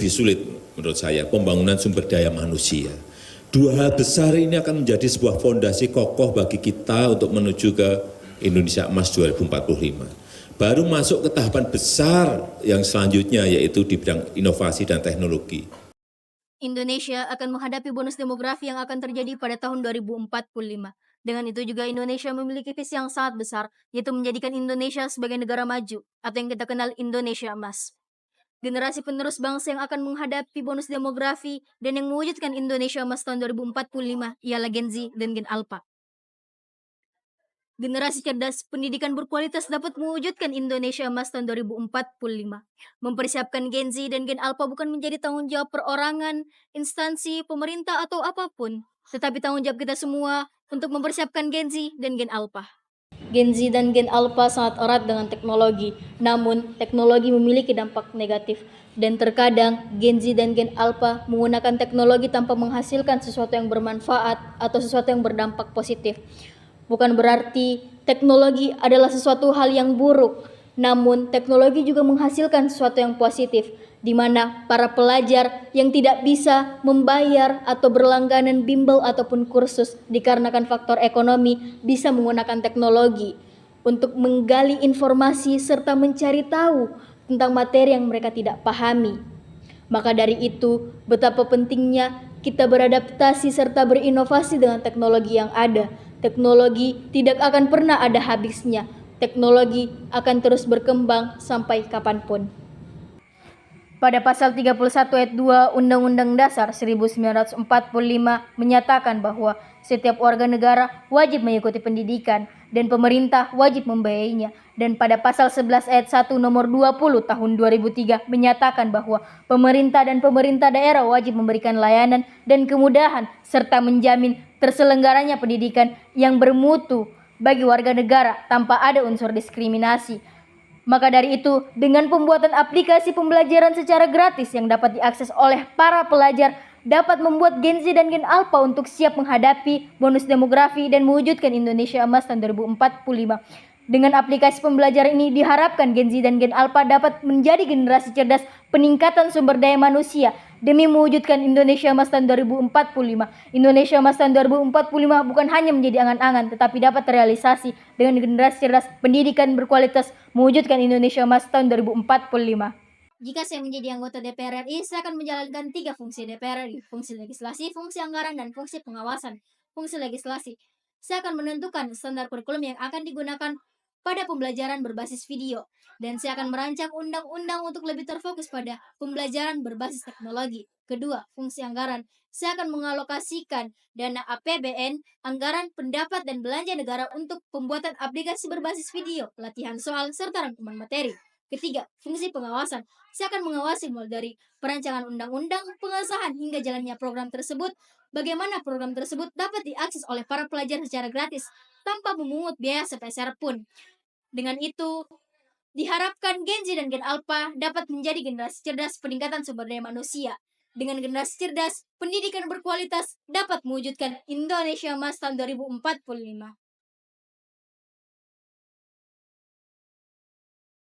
lebih sulit menurut saya, pembangunan sumber daya manusia. Dua hal besar ini akan menjadi sebuah fondasi kokoh bagi kita untuk menuju ke Indonesia Emas 2045. Baru masuk ke tahapan besar yang selanjutnya, yaitu di bidang inovasi dan teknologi. Indonesia akan menghadapi bonus demografi yang akan terjadi pada tahun 2045. Dengan itu juga Indonesia memiliki visi yang sangat besar, yaitu menjadikan Indonesia sebagai negara maju, atau yang kita kenal Indonesia Emas. Generasi penerus bangsa yang akan menghadapi bonus demografi dan yang mewujudkan Indonesia Emas tahun 2045 ialah Gen Z dan Gen Alpha. Generasi cerdas pendidikan berkualitas dapat mewujudkan Indonesia Emas tahun 2045. Mempersiapkan Gen Z dan Gen Alpha bukan menjadi tanggung jawab perorangan, instansi, pemerintah, atau apapun, tetapi tanggung jawab kita semua untuk mempersiapkan Gen Z dan Gen Alpha. Gen Z dan Gen Alpha sangat erat dengan teknologi, namun teknologi memiliki dampak negatif. Dan terkadang Gen Z dan Gen Alpha menggunakan teknologi tanpa menghasilkan sesuatu yang bermanfaat atau sesuatu yang berdampak positif. Bukan berarti teknologi adalah sesuatu hal yang buruk, namun teknologi juga menghasilkan sesuatu yang positif, di mana para pelajar yang tidak bisa membayar atau berlangganan bimbel ataupun kursus dikarenakan faktor ekonomi bisa menggunakan teknologi untuk menggali informasi serta mencari tahu tentang materi yang mereka tidak pahami. Maka dari itu, betapa pentingnya kita beradaptasi serta berinovasi dengan teknologi yang ada. Teknologi tidak akan pernah ada habisnya. Teknologi akan terus berkembang sampai kapanpun. Pada pasal 31 ayat 2 Undang-Undang Dasar 1945 menyatakan bahwa setiap warga negara wajib mengikuti pendidikan dan pemerintah wajib membiayainya. Dan pada pasal 11 ayat 1 nomor 20 tahun 2003 menyatakan bahwa pemerintah dan pemerintah daerah wajib memberikan layanan dan kemudahan serta menjamin terselenggaranya pendidikan yang bermutu bagi warga negara tanpa ada unsur diskriminasi. Maka dari itu, dengan pembuatan aplikasi pembelajaran secara gratis yang dapat diakses oleh para pelajar, dapat membuat Gen Z dan Gen Alpha untuk siap menghadapi bonus demografi dan mewujudkan Indonesia Emas tahun 2045. Dengan aplikasi pembelajaran ini diharapkan Gen Z dan Gen Alpha dapat menjadi generasi cerdas peningkatan sumber daya manusia demi mewujudkan Indonesia Emas tahun 2045. Indonesia Emas tahun 2045 bukan hanya menjadi angan-angan, tetapi dapat terrealisasi dengan generasi cerdas pendidikan berkualitas mewujudkan Indonesia Emas tahun 2045. Jika saya menjadi anggota DPR RI, saya akan menjalankan 3 fungsi DPR RI, fungsi legislasi, fungsi anggaran, dan fungsi pengawasan. Fungsi legislasi, saya akan menentukan standar kurikulum yang akan digunakan pada pembelajaran berbasis video, dan saya akan merancang undang-undang untuk lebih terfokus pada pembelajaran berbasis teknologi. Kedua, fungsi anggaran, saya akan mengalokasikan dana APBN, anggaran, pendapat, dan belanja negara untuk pembuatan aplikasi berbasis video, latihan soal, serta rangkuman materi. Ketiga, fungsi pengawasan, saya akan mengawasi mulai dari perancangan undang-undang, pengesahan, hingga jalannya program tersebut, bagaimana program tersebut dapat diakses oleh para pelajar secara gratis, tanpa memungut biaya sepeser pun. Dengan itu, diharapkan Gen Z dan Gen Alpha dapat menjadi generasi cerdas peningkatan sumber daya manusia. Dengan generasi cerdas, pendidikan berkualitas dapat mewujudkan Indonesia Emas tahun 2045.